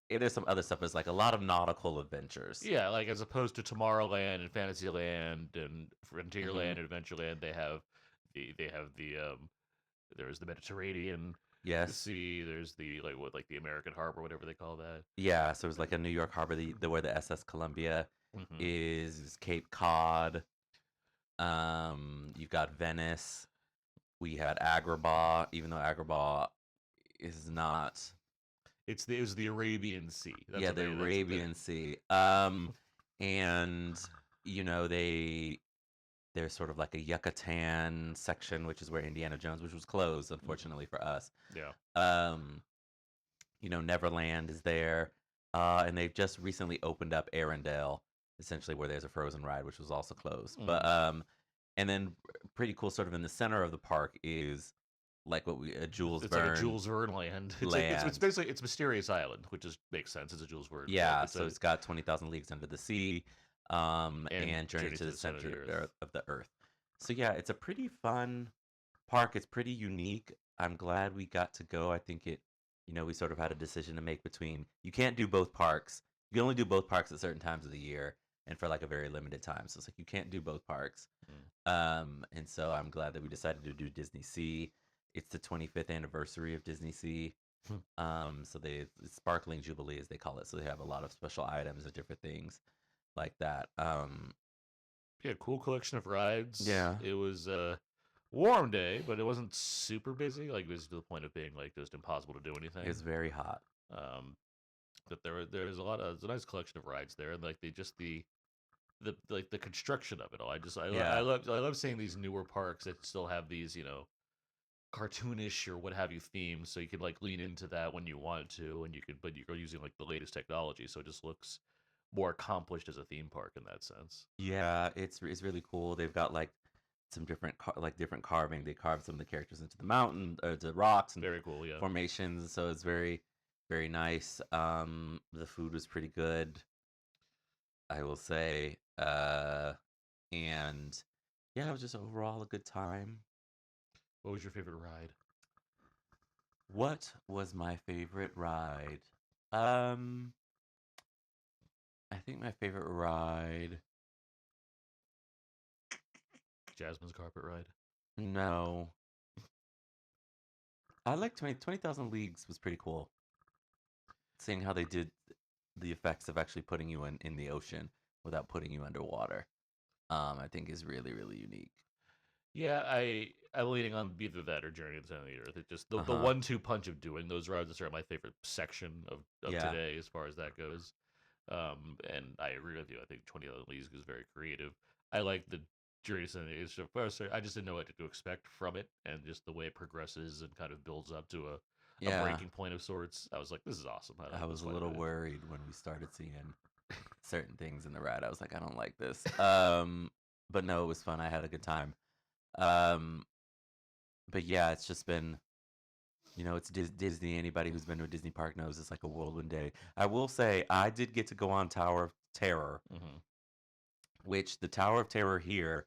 there's some other stuff. There's like a lot of nautical adventures. Yeah, like as opposed to Tomorrowland and Fantasyland and Hmm. Frontierland and Adventureland, they have the there's the Mediterranean Yes. Sea. There's the like the American Harbor, whatever they call that. Yeah. So it's like a New York harbor, the where the SS Columbia Hmm. is, Cape Cod. You've got Venice. We had Agrabah, even though Agrabah is not. It was the Arabian Sea. That's Yeah, what the that's what they. Arabian Sea. And you know there's sort of like a Yucatan section, which is where Indiana Jones, which was closed, Mhm. unfortunately for us. Yeah. Um, you know, Neverland is there, and they've just recently opened up Arendelle, essentially where there's a Frozen ride, which was also closed. But Hmm. and then pretty cool, sort of in the center of the park is like what we a Jules It's like a Verne Jules Verne land. It's land. basically it's Mysterious Island, which just makes sense. It's a Jules Verne book. Yeah, It's so a it's got 20,000 Leagues Under the Sea, and and Journey Journey to to the the Center of the Center Earth. of the Earth. So yeah, it's a pretty fun park. It's pretty unique. I'm glad we got to go. I think we sort of had a decision to make between you can't do both parks. You can only do both parks at certain times of the year and for like a very limited time. So it's like you can't do both parks. Mm. And so I'm glad that we decided to do Disney Sea. It's the 25th anniversary of Disney Sea. So they Sparkling Jubilee as they call it. So they have a lot of special items and different things like that. Yeah, cool collection of rides. Yeah, It was a warm day, but it wasn't super busy. Like it was to the point of being like just impossible to do anything. it's very hot. Um, but there's a lot of it's a nice collection of rides there, and like the like the construction of it all. I Yeah, love seeing these newer parks that still have these cartoonish or what have you themes, so you can like lean into that when you want to, and you could but you're using like the latest technology, so it just looks more accomplished as a theme park in that sense. yeah, it's really cool. They've got like some different carving. They carved some of the characters into the mountain or the rocks and Very cool, yeah. formations. So it's very nice. The food was pretty good, I will say. And yeah, it was just overall a good time. What was your favorite ride? What was my favorite ride? Um, I think my favorite ride. Jasmine's carpet ride. No, I like 20,000 Leagues was pretty cool. Seeing how they did the effects of actually putting you in the ocean without putting you underwater. I think is really really unique. Yeah, I'm leaning on either that or Journey to the Center of the Earth. It just the Uh-huh. 1-2 punch of doing those rides is certainly my favorite section of Yeah. today as far as that goes. And I agree with you. I think 20 Other Leagues is very creative. I like the Journey to the Center of the Earth. Of course, I just didn't know what to expect from it, and just the way it progresses and kind of builds up to a Yeah. breaking point of sorts. I was like, this is awesome. I I like was this a quite a little bit. worried when we started seeing certain things in the ride. I was like, I don't like this. But no, it was fun. I had a good time. Um, but yeah, it's just been, it's Disney. Anybody who's been to a Disney park knows it's like a whirlwind day. I will say, I did get to go on Tower of Terror, Hmm. which the Tower of Terror here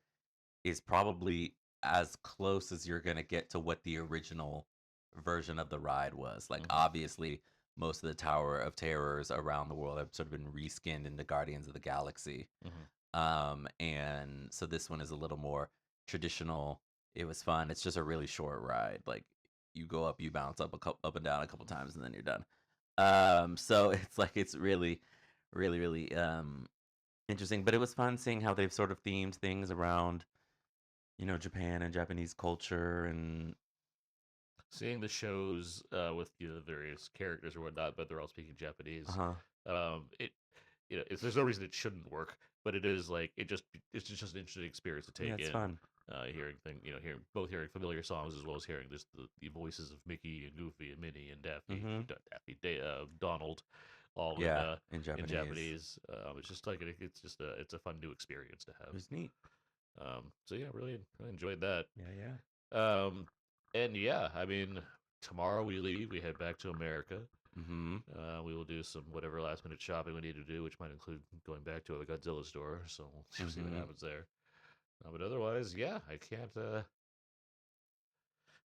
is probably as close as you're gonna get to what the original version of the ride was. Like Hmm. obviously, most of the Tower of Terrors around the world have sort of been reskinned into Guardians of the Galaxy. Hmm. And so this one is a little more traditional. It was fun. It's just a really short ride. Like you go up, you bounce up and down a couple times, and then you're done. So it's like it's really, really, really interesting. But it was fun seeing how they've sort of themed things around, Japan and Japanese culture and Seeing the shows with the various characters or whatnot, but they're all speaking Japanese. uh-huh. It there's no reason it shouldn't work, but it is like it's just an interesting experience to Yeah, take it's in. fun. Hearing familiar songs as well as hearing just the voices of Mickey and Goofy and Minnie and Mm-hmm. Donald, all Yeah, in in Japanese. Japanese. It's just like it's a fun new experience to It have. was neat. So yeah, really enjoyed that. Yeah, yeah. Um, and yeah, I mean, tomorrow we leave. We head back to America. Mm-hmm. We will do some whatever last minute shopping we need to do, which might include going back to a Godzilla store. So we'll see what Mm-hmm. happens there. But otherwise, yeah, I can't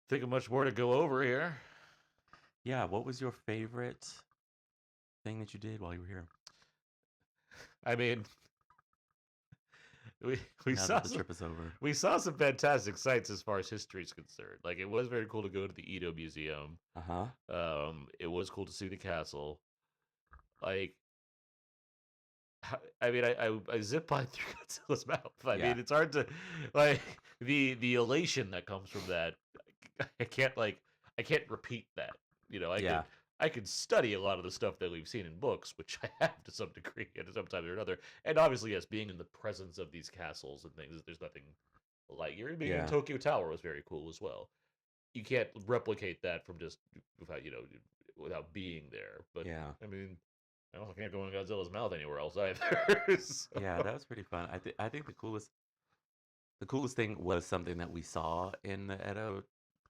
think of much more to go over here. Yeah, what was your favorite thing that you did while you were here? I mean, we Now saw that the trip is over. we saw some fantastic sights as far as history is concerned. Like it was very cool to go to the Edo Museum. Uh-huh. It was cool to see the castle. Like I mean, I zip line through Godzilla's mouth. I Yeah. mean, it's hard to like the elation that comes from that. I can't I can't repeat that. Yeah. I could study a lot of the stuff that we've seen in books, which I have to some degree at some time or another. And obviously, yes, being in the presence of these castles and things, there's nothing like being in Yeah. Tokyo Tower was very cool as well. You can't replicate that from just without without being there. But Yeah. I mean, I also can't go in Godzilla's mouth anywhere else either. So, Yeah, that was pretty fun. I think the coolest thing was something that we saw in the Edo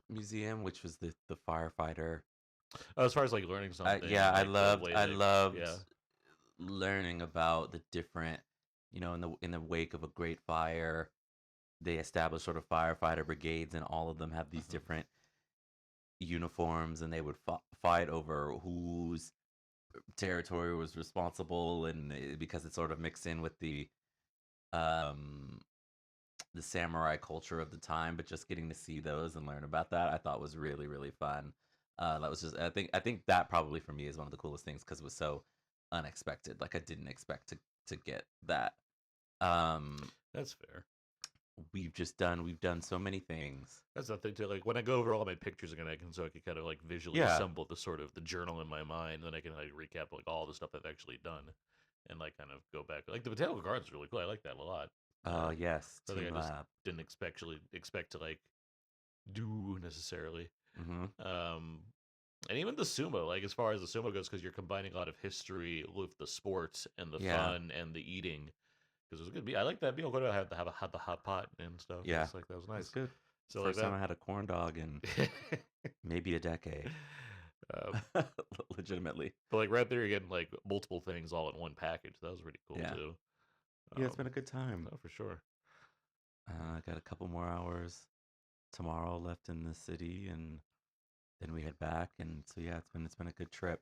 Museum, which was the firefighter. as far as like learning something Yeah, and I like the loved way I they, loved yeah, learning about the different, in the wake of a great fire, they established sort of firefighter brigades, and all of them have these mhm. different uniforms, and they would fight over whose territory was responsible, and because it sort of mixed in with um the samurai culture of the time, but just getting to see those and learn about that, I thought was really, really fun. That was just, I think that probably for me is one of the coolest things because it was so unexpected. Like I didn't expect to get that. Um, That's fair. we've done so many things. That's the thing too. Like when I go over all my pictures again, I can kind of like visually Yeah. assemble the sort of the journal in my mind, and then I can like recap like all the stuff I've actually done, and like kind of go back. Like the botanical gardens is really cool. I like that a lot. Yes, Something I Team just Lab. didn't expect to like do necessarily. Mm-hmm. Um, and even the sumo, like as far as the sumo goes, because you're combining a lot of history with the sports and the Yeah. fun and the eating. Because it was a good meal. I like that meal. Go to have the hot pot and stuff. Yeah. It's like that was It was nice. good. So like First time that. I had a corn dog in maybe a decade. um, Legitimately. but like right there, you're getting like multiple things all in one package. That was pretty cool Yeah. too. Yeah, it's been a good time. No, for sure. I got a couple more hours tomorrow left in the city, and then we head back. And so yeah, it's been a good trip.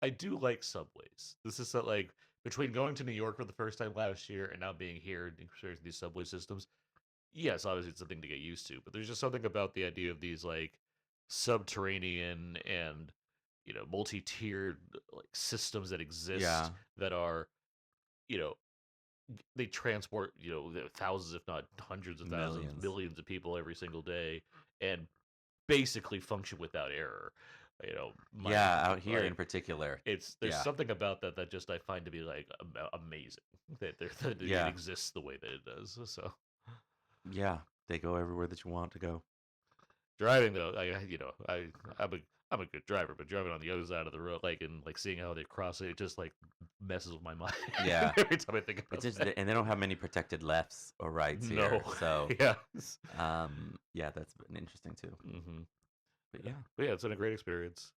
I do like subways. This is like between going to New York for the first time last year and now being here and experiencing these subway systems. Yes, obviously it's a thing to get used to, but there's just something about the idea of these like subterranean and multi-tiered like systems that Yeah, exist that are you know they transport thousands if not hundreds of thousands millions. millions of people every single day and basically function without error. My Yeah, out here in like particular. there's Yeah, something about that just I find to be like amazing that it yeah, exists the way that it does. So yeah. They go everywhere that you want to go. driving though, I'm a I'm a good driver, but driving on the other side of the road, like and like seeing how they cross it, it just like messes with my mind Yeah, every time I think it's about just, that. and they don't have many protected lefts or rights No, here. So, yes, yeah, that's been interesting too. hmm But yeah, yeah, but yeah, it's been a great experience.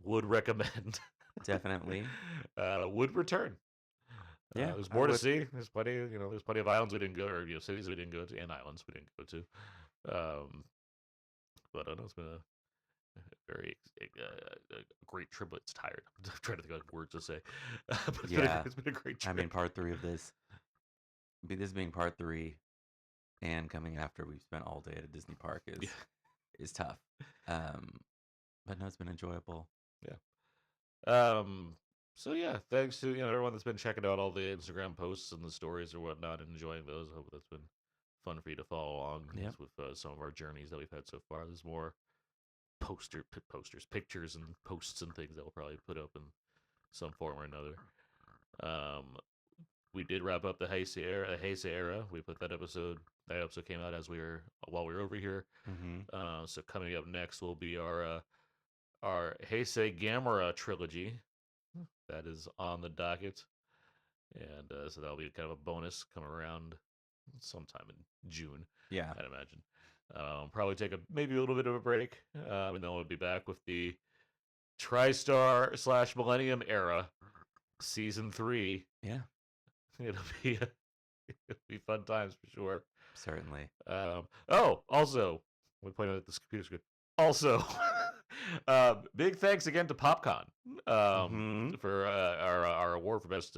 Would recommend. definitely. Would return. Yeah, There's I more to would. see. There's plenty of islands we didn't go, or cities we didn't go to, and islands we didn't go to. Um, but I know it's been a very a great trip. But it's tired. I'm trying to think of words to say. But Yeah, it's been a great I'm in trip. part 3 of this. this being part 3 and coming after we've spent all day at a Disney park is tough. But no, it's been enjoyable. Yeah. So yeah, thanks to everyone that's been checking out all the Instagram posts and the stories or whatnot and enjoying those. I hope that's been fun for you to follow along with some of our journeys that we've had so far. There's more posters, pictures, and posts and things that we'll probably put up in some form or another. We did wrap up the Heisei era. We put that episode. That episode came out while we were over here. Mm-hmm. So coming up next will be our Heisei Gamera trilogy. That is on the docket, and so that'll be kind of a bonus coming around sometime in June. Yeah, I'd imagine. Probably take maybe a little bit of a break, and then we'll be back with the TriStar / Millennium era, season 3. Yeah, it'll be fun times for sure. Certainly. Also, we point out this computer screen. Also, big thanks again to PopCon for our award for best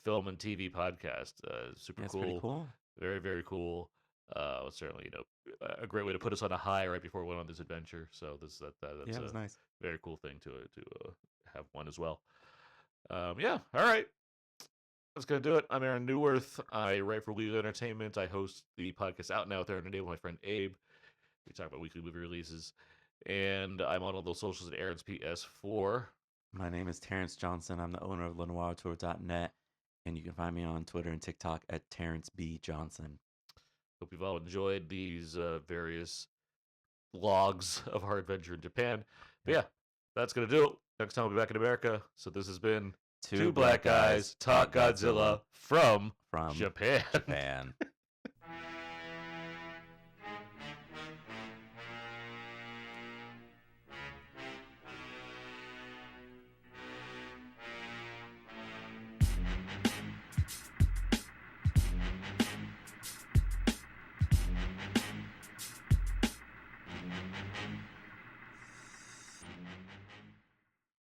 film and TV podcast. Super cool. Pretty cool. Very, very cool. Certainly, a great way to put us on a high right before we went on this adventure. So that's it was nice. Very cool thing to have one as well. Yeah. All right. That's going to do it. I'm Aaron Newworth. I write for Legal Entertainment. I host the podcast Out Now with Aaron and Dave with my friend Abe. We talk about weekly movie releases. And I'm on all those socials at Aaron's PS4. My name is Terence Johnson. I'm the owner of lenoirtour.net. And you can find me on Twitter and TikTok at Terrence B. Johnson. Hope you've all enjoyed these various logs of our adventure in Japan. But yeah, that's going to do it. Next time we'll be back in America. So this has been Two Black Guys Talk Godzilla from Japan.